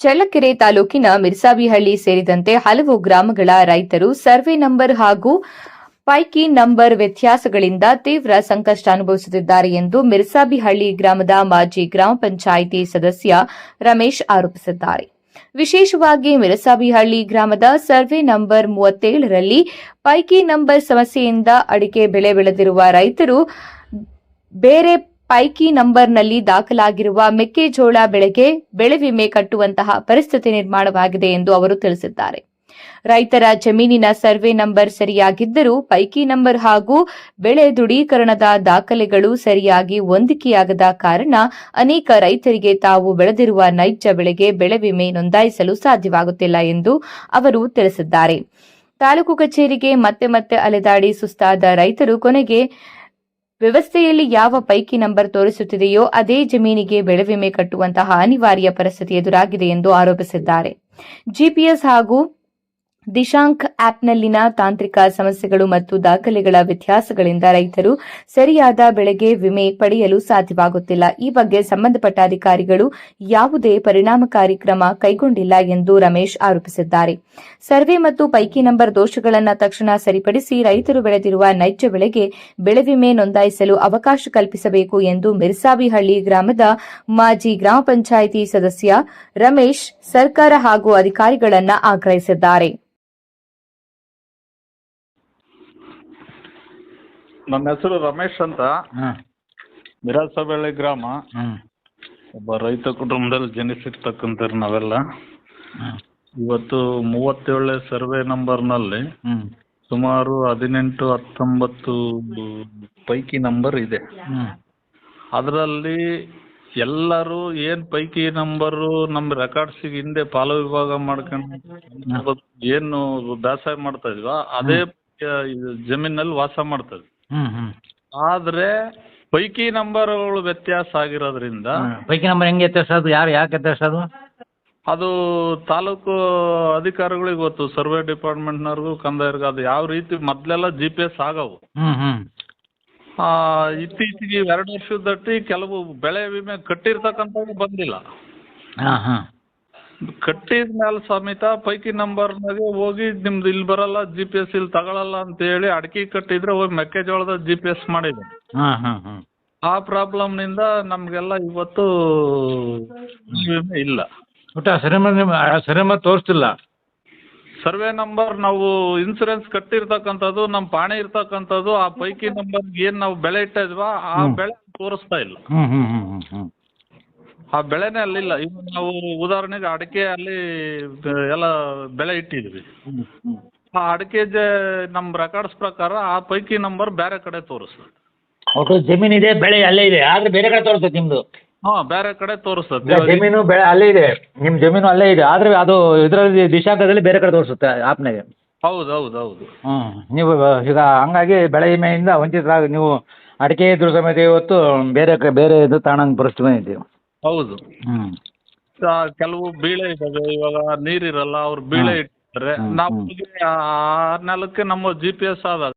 ಚಳ್ಳಕೆರೆ ತಾಲೂಕಿನ ಮಿರ್ಸಾಬಿಹಳ್ಳಿ ಸೇರಿದಂತೆ ಹಲವು ಗ್ರಾಮಗಳ ರೈತರು ಸರ್ವೆ ನಂಬರ್ ಹಾಗೂ ಪೈಕಿ ನಂಬರ್ ವ್ಯತ್ಯಾಸಗಳಿಂದ ತೀವ್ರ ಸಂಕಷ್ಟ ಅನುಭವಿಸುತ್ತಿದ್ದಾರೆ ಎಂದು ಮಿರ್ಸಾಬಿಹಳ್ಳಿ ಗ್ರಾಮದ ಮಾಜಿ ಗ್ರಾಮ ಪಂಚಾಯಿತಿ ಸದಸ್ಯ ರಮೇಶ್ ಆರೋಪಿಸಿದ್ದಾರೆ. ವಿಶೇಷವಾಗಿ ಮಿರಸಾಬಿಹಳ್ಳಿ ಗ್ರಾಮದ ಸರ್ವೆ ನಂಬರ್ 37ರಲ್ಲಿ ಪೈಕಿ ನಂಬರ್ ಸಮಸ್ಯೆಯಿಂದ ಅಡಿಕೆ ಬೆಳೆ ಬೆಳೆದಿರುವ ರೈತರು ಬೇರೆ ಪೈಕಿ ನಂಬರ್ನಲ್ಲಿ ದಾಖಲಾಗಿರುವ ಮೆಕ್ಕೆಜೋಳ ಬೆಳೆಗೆ ಬೆಳೆ ವಿಮೆ ಕಟ್ಟುವಂತಹ ಪರಿಸ್ಥಿತಿ ನಿರ್ಮಾಣವಾಗಿದೆ ಎಂದು ಅವರು ತಿಳಿಸಿದ್ದಾರೆ. ರೈತರ ಜಮೀನಿನ ಸರ್ವೆ ನಂಬರ್ ಸರಿಯಾಗಿದ್ದರೂ ಪೈಕಿ ನಂಬರ್ ಹಾಗೂ ಬೆಳೆ ದೃಢೀಕರಣದ ದಾಖಲೆಗಳು ಸರಿಯಾಗಿ ಹೊಂದಿಕೆಯಾಗದ ಕಾರಣ ಅನೇಕ ರೈತರಿಗೆ ತಾವು ಬೆಳೆದಿರುವ ನೈಜ ಬೆಳೆಗೆ ಬೆಳೆ ವಿಮೆ ನೋಂದಾಯಿಸಲು ಸಾಧ್ಯವಾಗುತ್ತಿಲ್ಲ ಎಂದು ಅವರು ತಿಳಿಸಿದ್ದಾರೆ. ತಾಲೂಕು ಕಚೇರಿಗೆ ಮತ್ತೆ ಅಲೆದಾಡಿ ಸುಸ್ತಾದ ರೈತರು ಕೊನೆಗೆ ವ್ಯವಸ್ಥೆಯಲ್ಲಿ ಯಾವ ಪೈಕಿ ನಂಬರ್ ತೋರಿಸುತ್ತಿದೆಯೋ ಅದೇ ಜಮೀನಿಗೆ ಬೆಳೆ ವಿಮೆ ಕಟ್ಟುವಂತಹ ಅನಿವಾರ್ಯ ಪರಿಸ್ಥಿತಿ ಎದುರಾಗಿದೆ ಎಂದು ಆರೋಪಿಸಿದ್ದಾರೆ. ಜಿಪಿಎಸ್ ಹಾಗೂ ದಿಶಾಂಕ್ ಆಪ್ನಲ್ಲಿನ ತಾಂತ್ರಿಕ ಸಮಸ್ಯೆಗಳು ಮತ್ತು ದಾಖಲೆಗಳ ವ್ಯತ್ಯಾಸಗಳಿಂದ ರೈತರು ಸರಿಯಾದ ಬೆಳೆಗೆ ವಿಮೆ ಪಡೆಯಲು ಸಾಧ್ಯವಾಗುತ್ತಿಲ್ಲ. ಈ ಬಗ್ಗೆ ಸಂಬಂಧಪಟ್ಟ ಅಧಿಕಾರಿಗಳು ಯಾವುದೇ ಪರಿಣಾಮಕಾರಿ ಕ್ರಮ ಕೈಗೊಂಡಿಲ್ಲ ಎಂದು ರಮೇಶ್ ಆರೋಪಿಸಿದ್ದಾರೆ. ಸರ್ವೆ ಮತ್ತು ಪೈಕಿ ನಂಬರ್ ದೋಷಗಳನ್ನು ತಕ್ಷಣ ಸರಿಪಡಿಸಿ ರೈತರು ಬೆಳೆದಿರುವ ನೈಜ ಬೆಳೆಗೆ ಬೆಳೆ ವಿಮೆ ನೋಂದಾಯಿಸಲು ಅವಕಾಶ ಕಲ್ಪಿಸಬೇಕು ಎಂದು ಮಿರ್ಸಾಬಿಹಳ್ಳಿ ಗ್ರಾಮದ ಮಾಜಿ ಗ್ರಾಮ ಪಂಚಾಯಿತಿ ಸದಸ್ಯ ರಮೇಶ್ ಸರ್ಕಾರ ಹಾಗೂ ಅಧಿಕಾರಿಗಳನ್ನು ಆಗ್ರಹಿಸಿದ್ದಾರೆ. ನನ್ನ ಹೆಸರು ರಮೇಶ್ ಅಂತ. ಮಿರಸಾಬಿಹಳ್ಳಿ ಗ್ರಾಮ. ಒಬ್ಬ ರೈತ ಕುಟುಂಬದಲ್ಲಿ ಜನಿಸಿರ್ತಕ್ಕಂಥವ್ರು ನಾವೆಲ್ಲ. ಇವತ್ತು 37 ಸರ್ವೆ ನಂಬರ್ನಲ್ಲಿ ಸುಮಾರು 18-19 ಪೈಕಿ ನಂಬರ್ ಇದೆ. ಅದರಲ್ಲಿ ಎಲ್ಲರೂ ಏನು ಪೈಕಿ ನಂಬರು ನಮ್ಮ ರೆಕಾರ್ಡ್ಸಿಗೆ ಹಿಂದೆ ಪಾಲು ವಿಭಾಗ ಮಾಡ್ಕೊಂಡು ಏನು ದಾಸವಾಳ ಮಾಡ್ತಾ ಇದ್ವಾ ಅದೇ ಜಮೀನಲ್ಲಿ ವಾಸ ಮಾಡ್ತಾ ಇದ್ವಿ. ಆದ್ರೆ ಪೈಕಿ ನಂಬರ್ಗಳು ವ್ಯತ್ಯಾಸ ಆಗಿರೋದ್ರಿಂದ ಪೈಕಿ ನಂಬರ್ ಹೆಂಗೆ ವ್ಯತ್ಯಾಸ? ಯಾಕೆ ವ್ಯತ್ಯಾಸ? ಅದು ತಾಲೂಕು ಅಧಿಕಾರಿಗಳಿಗೆ ಗೊತ್ತು, ಸರ್ವೆ ಡಿಪಾರ್ಟ್ಮೆಂಟ್ನವ್ರಿಗೂ ಕಂದಾಯರ್ಗೂ. ಅದು ಯಾವ ರೀತಿ ಮೊದಲೆಲ್ಲ GPS ಆಗವು. ಇತ್ತೀಚೆಗೆ 2 ವರ್ಷದಟ್ಟಿ ಕೆಲವು ಬೆಳೆ ವಿಮೆ ಕಟ್ಟಿರ್ತಕ್ಕಂಥವು ಬಂದಿಲ್ಲ. ಕಟ್ಟಿದ ಮೇಲೆ ಸಮೇತ ಪೈಕಿ ನಂಬರ್ನಾಗೆ ಹೋಗಿ ನಿಮ್ದು ಇಲ್ಲಿ ಬರಲ್ಲ, GPS ಇಲ್ಲಿ ತಗೊಳಲ್ಲ ಅಂತ ಹೇಳಿ ಅಡಿಕೆ ಕಟ್ಟಿದ್ರೆ ಹೋಗಿ ಮೆಕ್ಕೆಜೋಳದ GPS ಮಾಡಿದೆ. ಆ ಪ್ರಾಬ್ಲಮ್ನಿಂದ ನಮಗೆಲ್ಲ ಇವತ್ತು ವಿಮೆ ಇಲ್ಲ. ಸರ್ವೆ ತೋರಿಸ್ತಿಲ್ಲ. ಸರ್ವೆ ನಂಬರ್ ನಾವು ಇನ್ಸೂರೆನ್ಸ್ ಕಟ್ಟಿರ್ತಕ್ಕಂಥದ್ದು, ನಮ್ಮ ಪಾಣಿ ಇರ್ತಕ್ಕಂಥದ್ದು, ಆ ಪೈಕಿ ನಂಬರ್ ಏನು ನಾವು ಬೆಳೆ ಇಟ್ಟಿದ್ವಾ ಆ ಬೆಳೆ ತೋರಿಸ್ತಾ ಇಲ್ಲ. ಆ ಬೆಳೆನೇ ಅಲ್ಲಿಲ್ಲ. ಇವಾಗ ನಾವು ಉದಾಹರಣೆಗೆ ಅಡಿಕೆ ಅಲ್ಲಿ ಎಲ್ಲ ಬೆಳೆ ಇಟ್ಟಿದ್ವಿ. ಆ ಅಡಿಕೆ ನಮ್ಮ ರೆಕಾರ್ಡ್ಸ್ ಪ್ರಕಾರ ಆ ಪೈಕಿ ನಂಬರ್ ಬೇರೆ ಕಡೆ ತೋರಿಸ್ತದೆ. ಒಟ್ಟು ಜಮೀನಿದೆ, ಬೆಳೆ ಅಲ್ಲೇ ಇದೆ, ಆದ್ರೆ ಬೇರೆ ಕಡೆ ತೋರಿಸ್ತದೆ ನಿಮ್ದು. ಬೇರೆ ಕಡೆ ತೋರಿಸ್ತದೆ. ಜಮೀನು ಬೆಳೆ ಅಲ್ಲೇ ಇದೆ, ನಿಮ್ಮ ಜಮೀನು ಅಲ್ಲೇ ಇದೆ, ಆದ್ರೆ ಅದು ಇದರಲ್ಲಿ ದಿಶಾಂಕದಲ್ಲಿ ಬೇರೆ ಕಡೆ ತೋರಿಸುತ್ತೆ ಆಪ್ನಾಗೆ. ಹೌದು. ನೀವು ಈಗ ಹಂಗಾಗಿ ಬೆಳೆ ವಿಮೆಯಿಂದ ವಂಚಿತರಾಗಿ ನೀವು ಅಡಿಕೆ ಇದ್ರ ಸಮೇತ ಇವತ್ತು ಬೇರೆ ಇದು ತಾಣಂಗೆ ಪರಿಸ್ಥಿತಿ ಬಂದಿದ್ದೀವಿ. ಹೌದು. ಕೆಲವು ಬೀಳೆ ಇದ್ದಾವೆ, ಇವಾಗ ನೀರಿರಲ್ಲ, ಅವ್ರು ಬೀಳೆ ಇಟ್ಟಿರ್ತಾರೆ. ನಾವು ಆ ನೆಲಕ್ಕೆ ನಮ್ಮ GPS ಆದಾಗ